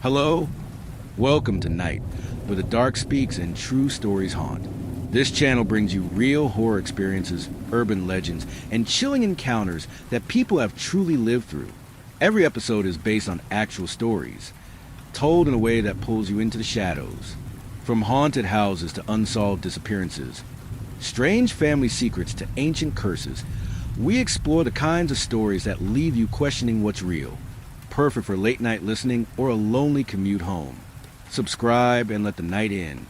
Hello? Welcome to Night, where the dark speaks and true stories haunt. This channel brings you real horror experiences, urban legends, and chilling encounters that people have truly lived through. Every episode is based on actual stories, told in a way that pulls you into the shadows. From haunted houses to unsolved disappearances, strange family secrets to ancient curses, we explore the kinds of stories that leave you questioning what's real. Perfect for late night listening or a lonely commute home. Subscribe and let the night in.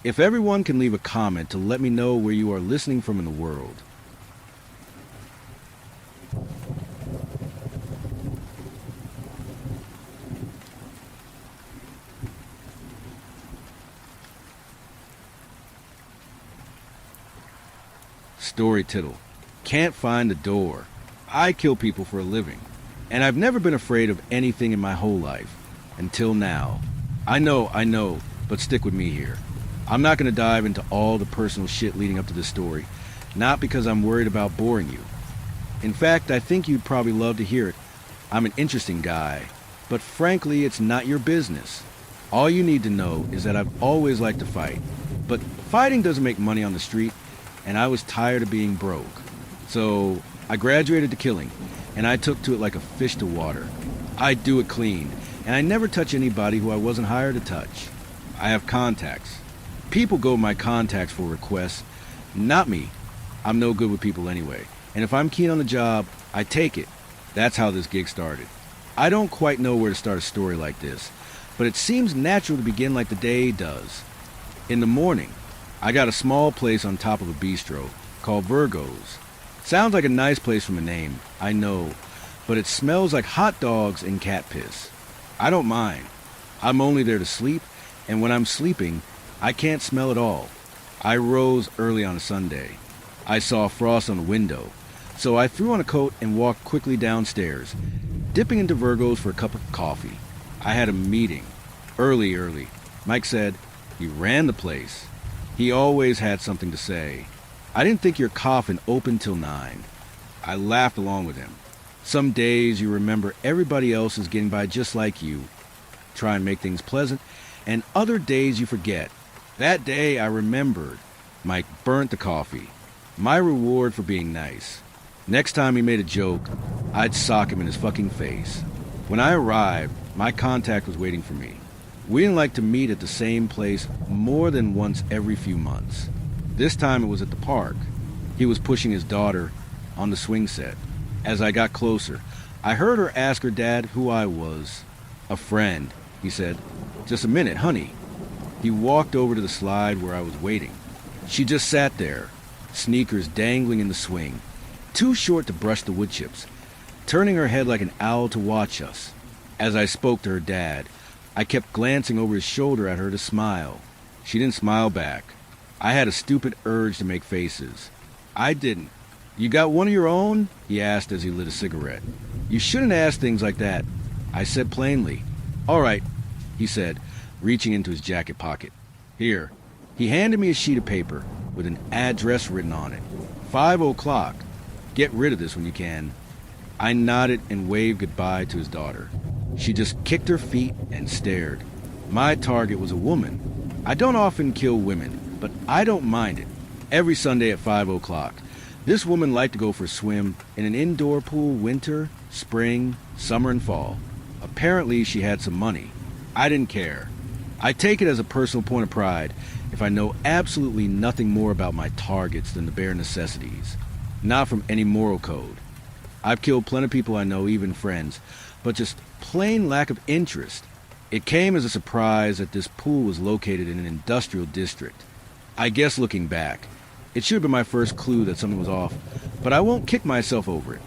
If everyone can leave a comment to let me know where you are listening from in the world. Story tittle. Can't find the door. I kill people for a living, and I've never been afraid of anything in my whole life. Until now. I know, but stick with me here. I'm not going to dive into all the personal shit leading up to this story, not because I'm worried about boring you. In fact, I think you'd probably love to hear it. I'm an interesting guy, but frankly, it's not your business. All you need to know is that I've always liked to fight, but fighting doesn't make money on the street, and I was tired of being broke. So I graduated to killing, and I took to it like a fish to water. I do it clean, and I never touch anybody who I wasn't hired to touch. I have contacts. People go to my contacts for requests, not me. I'm no good with people anyway, and if I'm keen on the job, I take it. That's how this gig started. I don't quite know where to start a story like this, but it seems natural to begin like the day does. In the morning, I got a small place on top of a bistro called Virgo's. Sounds like a nice place from a name, I know, but it smells like hot dogs and cat piss. I don't mind. I'm only there to sleep, and when I'm sleeping, I can't smell at all. I rose early on a Sunday. I saw frost on the window, so I threw on a coat and walked quickly downstairs, dipping into Virgo's for a cup of coffee. I had a meeting. Early. Mike said he ran the place. He always had something to say. I didn't think your coffin opened till 9. I laughed along with him. Some days you remember everybody else is getting by just like you. Try and make things pleasant, and other days you forget. That day I remembered. Mike burnt the coffee. My reward for being nice. Next time he made a joke, I'd sock him in his fucking face. When I arrived, my contact was waiting for me. We didn't like to meet at the same place more than once every few months. This time it was at the park. He was pushing his daughter on the swing set. As I got closer, I heard her ask her dad who I was. A friend, he said. Just a minute, honey. He walked over to the slide where I was waiting. She just sat there, sneakers dangling in the swing, too short to brush the wood chips, turning her head like an owl to watch us. As I spoke to her dad, I kept glancing over his shoulder at her to smile. She didn't smile back. I had a stupid urge to make faces. I didn't. You got one of your own? He asked as he lit a cigarette. You shouldn't ask things like that. I said plainly. All right, he said, reaching into his jacket pocket. Here. He handed me a sheet of paper with an address written on it. 5:00. Get rid of this when you can. I nodded and waved goodbye to his daughter. She just kicked her feet and stared. My target was a woman. I don't often kill women, but I don't mind it. Every Sunday at 5:00, this woman liked to go for a swim in an indoor pool winter, spring, summer, and fall. Apparently, she had some money. I didn't care. I take it as a personal point of pride if I know absolutely nothing more about my targets than the bare necessities. Not from any moral code. I've killed plenty of people I know, even friends, but just plain lack of interest. It came as a surprise that this pool was located in an industrial district. I guess looking back, it should have been my first clue that something was off, but I won't kick myself over it.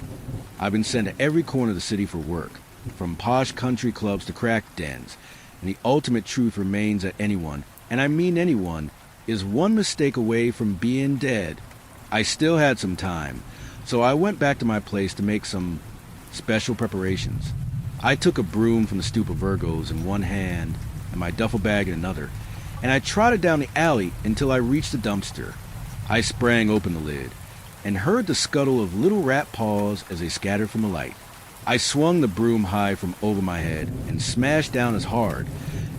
I've been sent to every corner of the city for work, from posh country clubs to crack dens, and the ultimate truth remains that anyone, and I mean anyone, is one mistake away from being dead. I still had some time, so I went back to my place to make some special preparations. I took a broom from the stoop of Virgo's in one hand and my duffel bag in another, and I trotted down the alley until I reached the dumpster. I sprang open the lid and heard the scuttle of little rat paws as they scattered from the light. I swung the broom high from over my head and smashed down as hard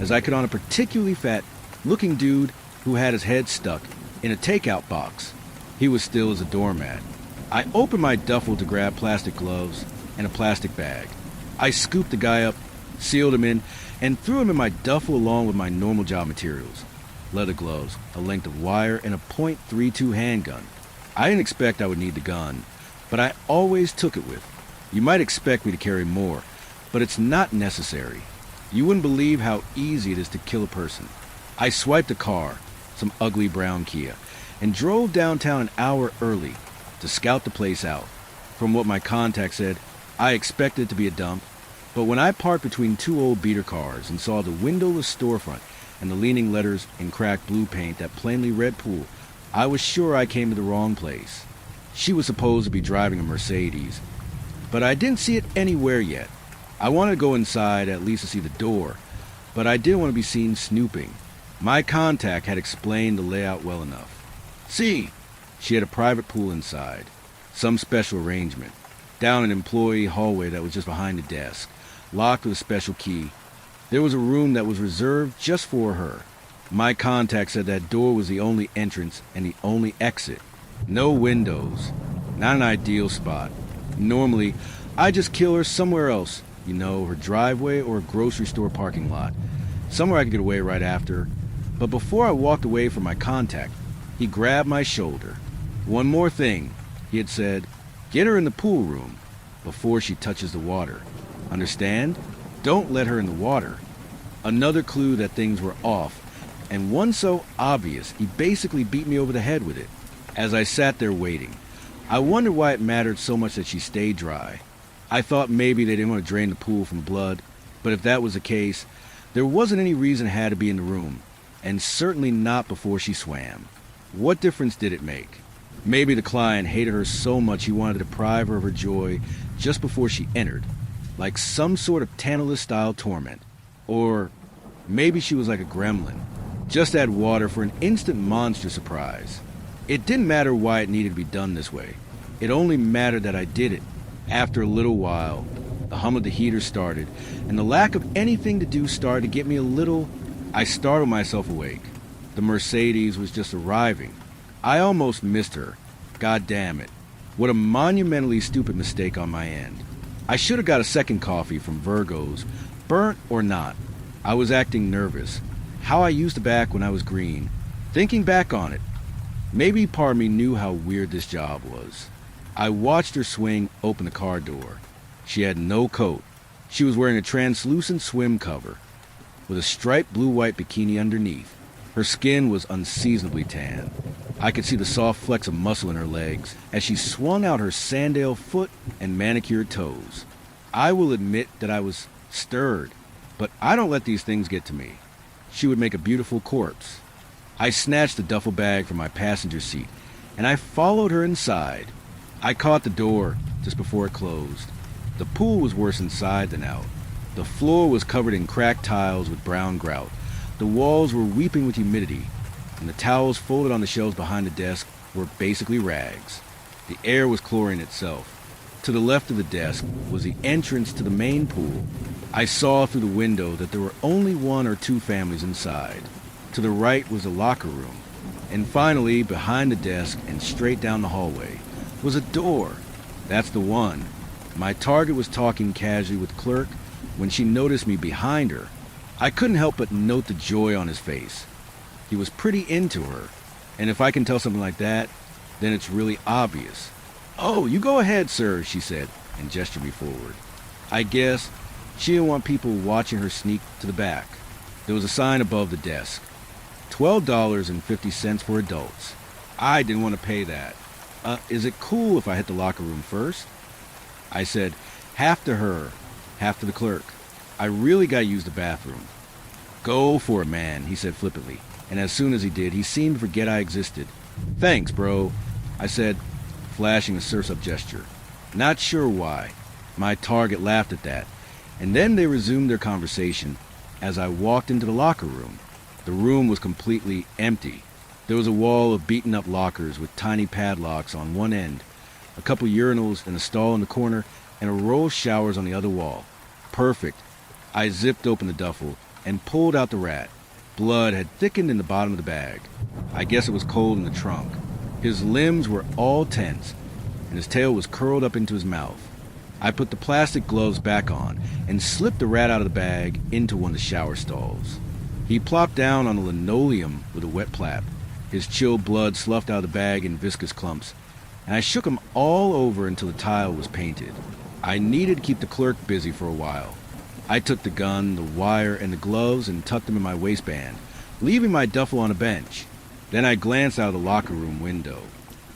as I could on a particularly fat-looking dude who had his head stuck in a takeout box. He was still as a doormat. I opened my duffel to grab plastic gloves and a plastic bag. I scooped the guy up, sealed him in, and threw him in my duffel along with my normal job materials. Leather gloves, a length of wire, and a .32 handgun. I didn't expect I would need the gun, but I always took it with. You might expect me to carry more, but it's not necessary. You wouldn't believe how easy it is to kill a person. I swiped a car, some ugly brown Kia, and drove downtown an hour early to scout the place out. From what my contact said, I expected it to be a dump, but when I parked between two old beater cars and saw the windowless storefront and the leaning letters in cracked blue paint that plainly read pool, I was sure I came to the wrong place. She was supposed to be driving a Mercedes, but I didn't see it anywhere yet. I wanted to go inside at least to see the door, but I didn't want to be seen snooping. My contact had explained the layout well enough. See, she had a private pool inside, some special arrangement, down an employee hallway that was just behind the desk, locked with a special key. There was a room that was reserved just for her. My contact said that door was the only entrance and the only exit. No windows. Not an ideal spot. Normally, I just kill her somewhere else, her driveway or a grocery store parking lot. Somewhere I could get away right after. But before I walked away from my contact, he grabbed my shoulder. One more thing, he had said, get her in the pool room before she touches the water. Understand? Don't let her in the water. Another clue that things were off, and one so obvious he basically beat me over the head with it. As I sat there waiting, I wondered why it mattered so much that she stayed dry. I thought maybe they didn't want to drain the pool from blood, but if that was the case, there wasn't any reason it had to be in the room, and certainly not before she swam. What difference did it make? Maybe the client hated her so much he wanted to deprive her of her joy just before she entered, like some sort of Tantalus-style torment. Or maybe she was like a gremlin, just add water for an instant monster surprise. It didn't matter why it needed to be done this way. It only mattered that I did it. After a little while, the hum of the heater started, and the lack of anything to do started to get me a little... I startled myself awake. The Mercedes was just arriving. I almost missed her. God damn it. What a monumentally stupid mistake on my end. I should have got a second coffee from Virgo's, burnt or not. I was acting nervous. How I used to back when I was green. Thinking back on it, maybe part of me knew how weird this job was. I watched her swing open the car door. She had no coat. She was wearing a translucent swim cover with a striped blue-white bikini underneath. Her skin was unseasonably tan. I could see the soft flecks of muscle in her legs as she swung out her sandal foot and manicured toes. I will admit that I was stirred, but I don't let these things get to me. She would make a beautiful corpse. I snatched the duffel bag from my passenger seat, and I followed her inside. I caught the door just before it closed. The pool was worse inside than out. The floor was covered in cracked tiles with brown grout. The walls were weeping with humidity, and the towels folded on the shelves behind the desk were basically rags. The air was chlorine itself. To the left of the desk was the entrance to the main pool. I saw through the window that there were only one or two families inside. To the right was a locker room. And finally, behind the desk and straight down the hallway, was a door. That's the one. My target was talking casually with the clerk when she noticed me behind her. I couldn't help but note the joy on his face. He was pretty into her, and if I can tell something like that, then it's really obvious. "Oh, you go ahead, sir," she said, and gestured me forward. I guess she didn't want people watching her sneak to the back. There was a sign above the desk. $12.50 for adults. I didn't want to pay that. Is it cool if I hit the locker room first?" I said, half to her, half to the clerk. I really got to use the bathroom. "Go for it, man," he said flippantly, and as soon as he did, he seemed to forget I existed. "Thanks, bro," I said, flashing a surf's up gesture. Not sure why. My target laughed at that, and then they resumed their conversation as I walked into the locker room. The room was completely empty. There was a wall of beaten-up lockers with tiny padlocks on one end, a couple urinals in a stall in the corner, and a row of showers on the other wall. Perfect. I zipped open the duffel and pulled out the rat. Blood had thickened in the bottom of the bag. I guess it was cold in the trunk. His limbs were all tense, and his tail was curled up into his mouth. I put the plastic gloves back on and slipped the rat out of the bag into one of the shower stalls. He plopped down on the linoleum with a wet plap. His chilled blood sloughed out of the bag in viscous clumps, and I shook him all over until the tile was painted. I needed to keep the clerk busy for a while. I took the gun, the wire, and the gloves and tucked them in my waistband, leaving my duffel on a bench. Then I glanced out of the locker room window.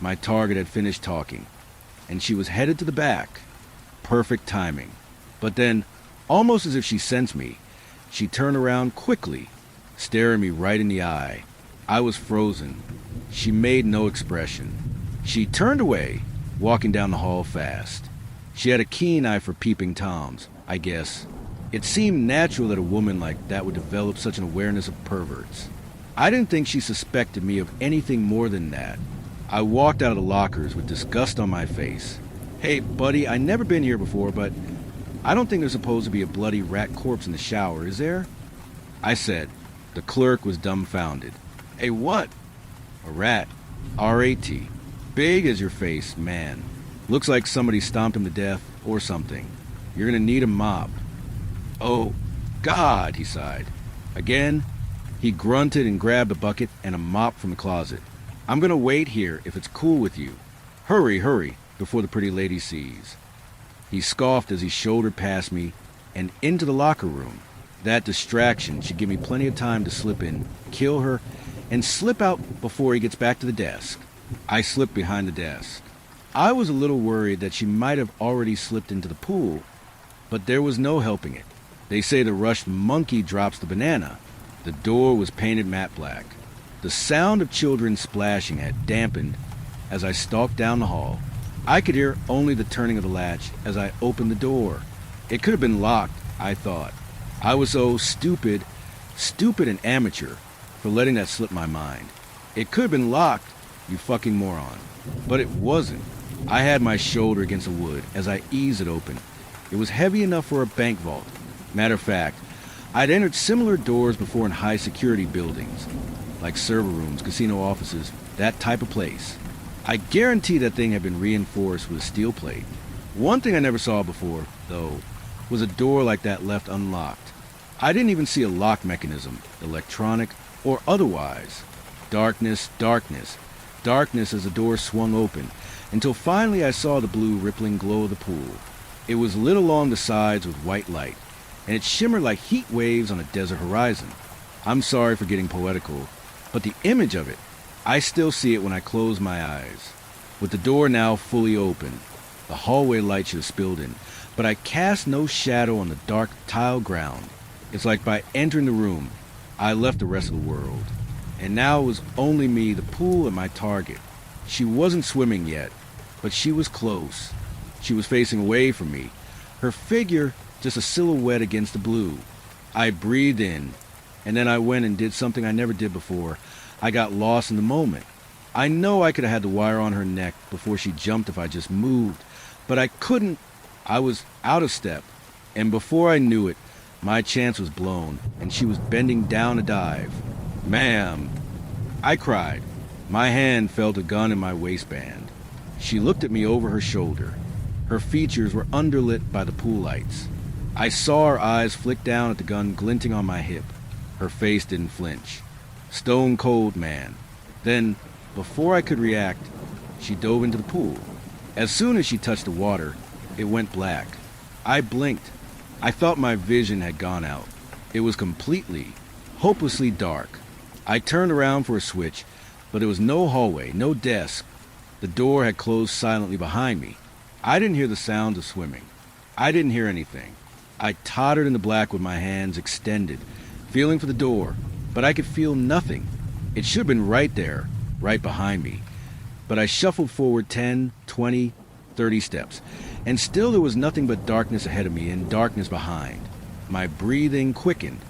My target had finished talking, and she was headed to the back. Perfect timing. But then, almost as if she sensed me, she turned around quickly, staring me right in the eye. I was frozen. She made no expression. She turned away, walking down the hall fast. She had a keen eye for peeping toms, I guess. It seemed natural that a woman like that would develop such an awareness of perverts. I didn't think she suspected me of anything more than that. I walked out of the lockers with disgust on my face. Hey, buddy, I never been here before, but I don't think there's supposed to be a bloody rat corpse in the shower, is there? I said. The clerk was dumbfounded. Hey, what? A rat. R-A-T. Big as your face, man. Looks like somebody stomped him to death or something. You're gonna need a mop. Oh, God, he sighed. Again, he grunted and grabbed a bucket and a mop from the closet. I'm gonna wait here if it's cool with you. Hurry, hurry, before the pretty lady sees. He scoffed as he shouldered past me and into the locker room. That distraction should give me plenty of time to slip in, kill her, and slip out before he gets back to the desk. I slipped behind the desk. I was a little worried that she might have already slipped into the pool, but there was no helping it. They say the rushed monkey drops the banana. The door was painted matte black. The sound of children splashing had dampened as I stalked down the hall. I could hear only the turning of the latch as I opened the door. It could have been locked, I thought. I was so stupid and amateur for letting that slip my mind. It could have been locked, you fucking moron. But it wasn't. I had my shoulder against the wood as I eased it open. It was heavy enough for a bank vault. Matter of fact, I'd entered similar doors before in high security buildings, like server rooms, casino offices, that type of place. I guarantee that thing had been reinforced with a steel plate. One thing I never saw before, though, was a door like that left unlocked. I didn't even see a lock mechanism, electronic or otherwise. Darkness, darkness, darkness as the door swung open, until finally I saw the blue rippling glow of the pool. It was lit along the sides with white light, and it shimmered like heat waves on a desert horizon. I'm sorry for getting poetical, but the image of it, I still see it when I close my eyes. With the door now fully open, the hallway light should have spilled in, but I cast no shadow on the dark tile ground. It's like by entering the room, I left the rest of the world. And now it was only me, the pool, and my target. She wasn't swimming yet, but she was close. She was facing away from me, her figure just a silhouette against the blue. I breathed in, and then I went and did something I never did before. I got lost in the moment. I know I could have had the wire on her neck before she jumped if I just moved, but I couldn't. I was out of step, and before I knew it, my chance was blown, and she was bending down to dive. Ma'am, I cried. My hand felt a gun in my waistband. She looked at me over her shoulder. Her features were underlit by the pool lights. I saw her eyes flick down at the gun glinting on my hip. Her face didn't flinch. Stone cold, man. Then, before I could react, she dove into the pool. As soon as she touched the water, it went black. I blinked. I thought my vision had gone out. It was completely, hopelessly dark. I turned around for a switch, but there was no hallway, no desk. The door had closed silently behind me. I didn't hear the sound of swimming. I didn't hear anything. I tottered in the black with my hands extended, feeling for the door, but I could feel nothing. It should have been right there, right behind me. But I shuffled forward 10, 20, 30 steps, and still there was nothing but darkness ahead of me and darkness behind. My breathing quickened.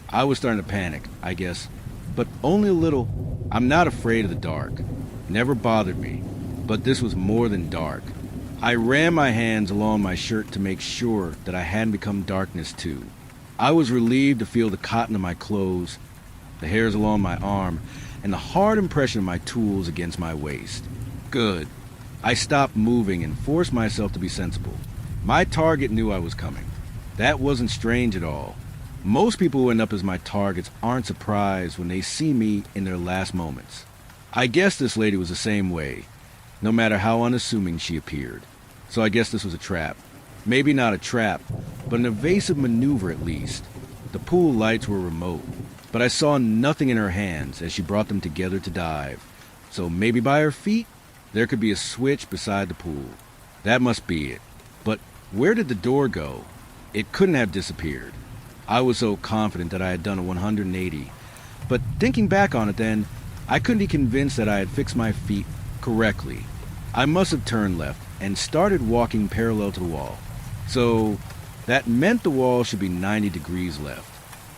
I was starting to panic, I guess, but only a little. I'm not afraid of the dark. Never bothered me, but this was more than dark. I ran my hands along my shirt to make sure that I hadn't become darkness too. I was relieved to feel the cotton of my clothes, the hairs along my arm, and the hard impression of my tools against my waist. Good. I stopped moving and forced myself to be sensible. My target knew I was coming. That wasn't strange at all. Most people who end up as my targets aren't surprised when they see me in their last moments. I guess this lady was the same way, no matter how unassuming she appeared. So I guess this was a trap. Maybe not a trap, but an evasive maneuver at least. The pool lights were remote, but I saw nothing in her hands as she brought them together to dive. So maybe by her feet, there could be a switch beside the pool. That must be it. But where did the door go? It couldn't have disappeared. I was so confident that I had done a 180. But thinking back on it then, I couldn't be convinced that I had fixed my feet correctly. I must have turned left and started walking parallel to the wall. So that meant the wall should be 90 degrees left.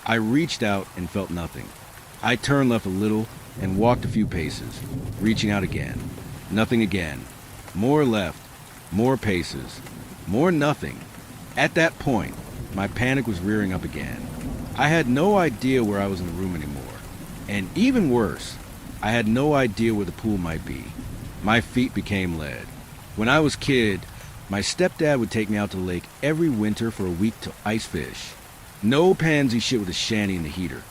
I reached out and felt nothing. I turned left a little and walked a few paces, reaching out again. Nothing again. More left, more paces, more nothing. At that point, my panic was rearing up again. I had no idea where I was in the room anymore. And even worse, I had no idea where the pool might be. My feet became lead. When I was a kid, my stepdad would take me out to the lake every winter for a week to ice fish. No pansy shit with a shanty and the heater.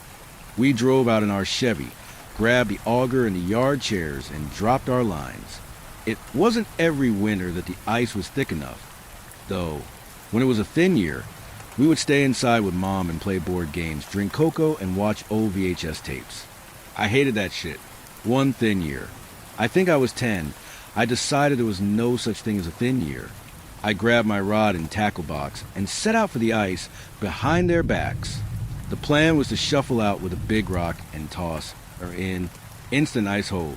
We drove out in our Chevy, grabbed the auger and the yard chairs, and dropped our lines. It wasn't every winter that the ice was thick enough, though. When it was a thin year, we would stay inside with Mom and play board games, drink cocoa, and watch old VHS tapes. I hated that shit. One thin year. I think I was 10. I decided there was no such thing as a thin year. I grabbed my rod and tackle box and set out for the ice behind their backs. The plan was to shuffle out with a big rock and toss her in instant ice hole.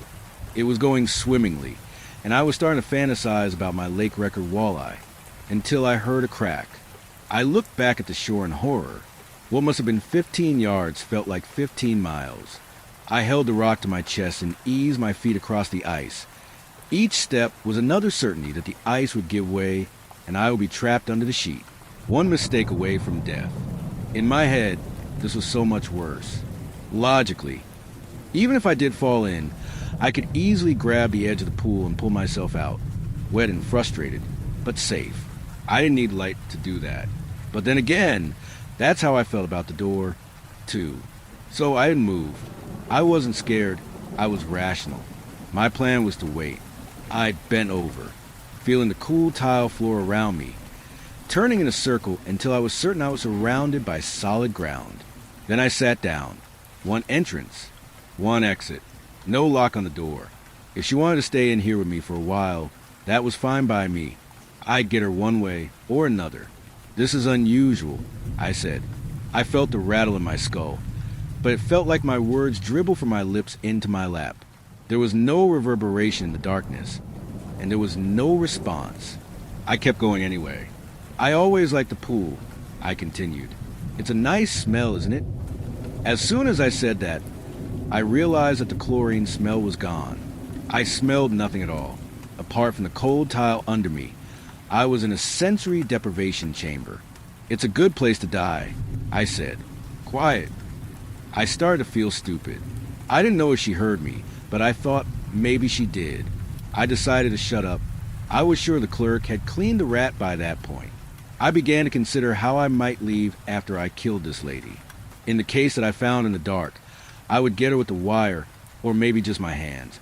It was going swimmingly, and I was starting to fantasize about my lake record walleye, until I heard a crack. I looked back at the shore in horror. What must have been 15 yards felt like 15 miles. I held the rock to my chest and eased my feet across the ice. Each step was another certainty that the ice would give way and I would be trapped under the sheet, one mistake away from death. In my head, this was so much worse. Logically, even if I did fall in, I could easily grab the edge of the pool and pull myself out, wet and frustrated, but safe. I didn't need light to do that. But then again, that's how I felt about the door, too. So I didn't move. I wasn't scared. I was rational. My plan was to wait. I bent over, feeling the cool tile floor around me, turning in a circle until I was certain I was surrounded by solid ground. Then I sat down. One entrance, one exit. No lock on the door. If she wanted to stay in here with me for a while, that was fine by me. I'd get her one way or another. This is unusual, I said. I felt the rattle in my skull, but it felt like my words dribbled from my lips into my lap. There was no reverberation in the darkness, and there was no response. I kept going anyway. I always liked the pool, I continued. It's a nice smell, isn't it? As soon as I said that, I realized that the chlorine smell was gone. I smelled nothing at all, apart from the cold tile under me. I was in a sensory deprivation chamber. It's a good place to die, I said. Quiet. I started to feel stupid. I didn't know if she heard me, but I thought maybe she did. I decided to shut up. I was sure the clerk had cleaned the rat by that point. I began to consider how I might leave after I killed this lady. In the case that I found in the dark, I would get her with the wire, or maybe just my hands.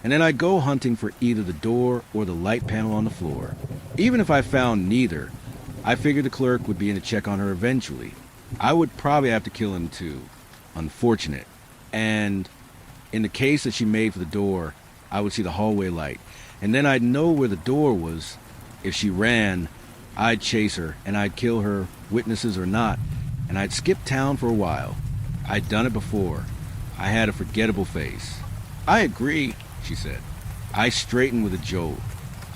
And then I'd go hunting for either the door or the light panel on the floor. Even if I found neither, I figured the clerk would be in to check on her eventually. I would probably have to kill him too. Unfortunate. And in the case that she made for the door, I would see the hallway light, and then I'd know where the door was. If she ran, I'd chase her, and I'd kill her, witnesses or not, and I'd skip town for a while. I'd done it before. I had a forgettable face. I agree, she said. I straightened with a jolt.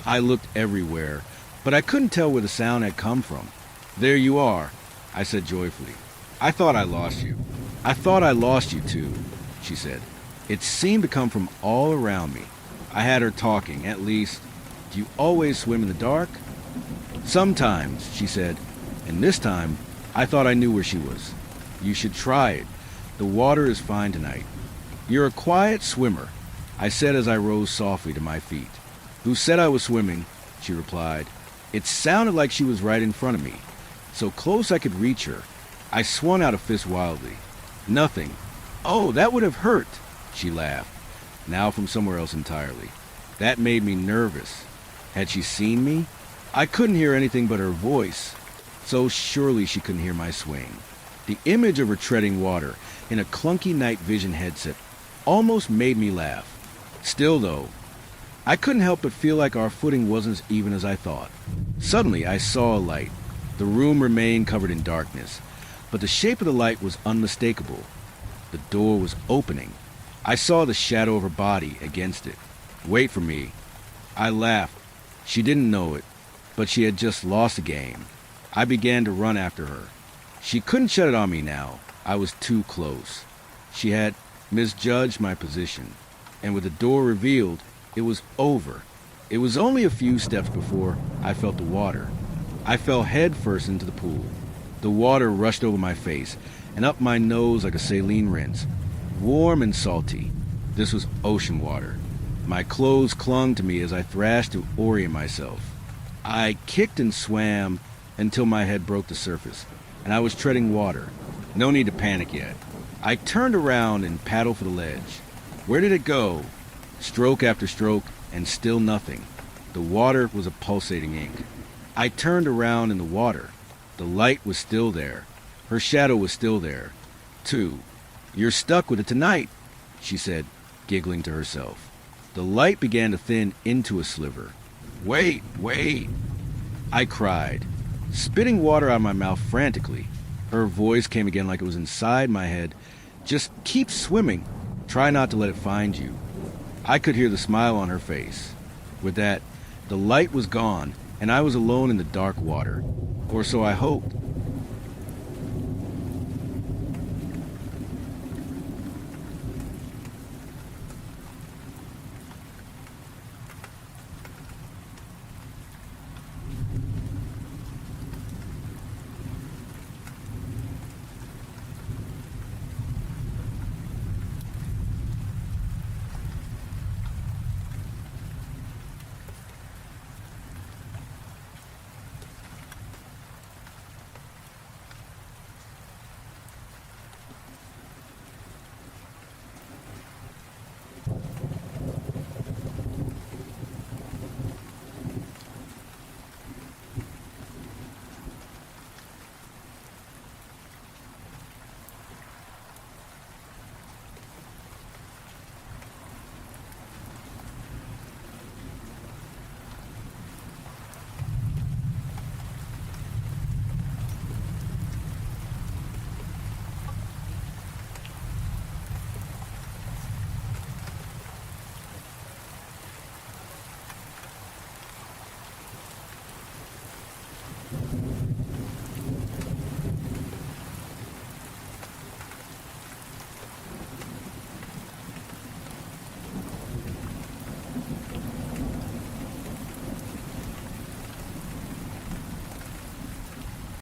I looked everywhere, but I couldn't tell where the sound had come from. There you are, I said joyfully. I thought I lost you. I thought I lost you too, she said. It seemed to come from all around me. I had her talking, at least Do you always swim in the dark? Sometimes, she said, and this time I thought I knew where she was. You should try it. The water is fine tonight. You're a quiet swimmer, I said as I rose softly to my feet. Who said I was swimming? She replied. It sounded like she was right in front of me, so close I could reach her. I swung out a fist wildly. Nothing. Oh, that would have hurt, she laughed, now from somewhere else entirely. That made me nervous. Had she seen me? I couldn't hear anything but her voice, so surely she couldn't hear my swing. The image of her treading water in a clunky night vision headset almost made me laugh. Still, though, I couldn't help but feel like our footing wasn't as even as I thought. Suddenly, I saw a light. The room remained covered in darkness, but the shape of the light was unmistakable. The door was opening. I saw the shadow of her body against it. Wait for me. I laughed. She didn't know it, but she had just lost a game. I began to run after her. She couldn't shut it on me now. I was too close. She had misjudged my position, and with the door revealed, it was over. It was only a few steps before I felt the water. I fell head first into the pool. The water rushed over my face and up my nose like a saline rinse, warm and salty. This was ocean water. My clothes clung to me as I thrashed to orient myself. I kicked and swam until my head broke the surface, and I was treading water. No need to panic yet. I turned around and paddled for the ledge. Where did it go? Stroke after stroke, and still nothing. The water was a pulsating ink. I turned around in the water. The light was still there. Her shadow was still there, too. You're stuck with it tonight, she said, giggling to herself. The light began to thin into a sliver. Wait, wait, I cried, spitting water out of my mouth frantically. Her voice came again like it was inside my head. Just keep swimming. Try not to let it find you. I could hear the smile on her face. With that, the light was gone, and I was alone in the dark water. Or so I hoped.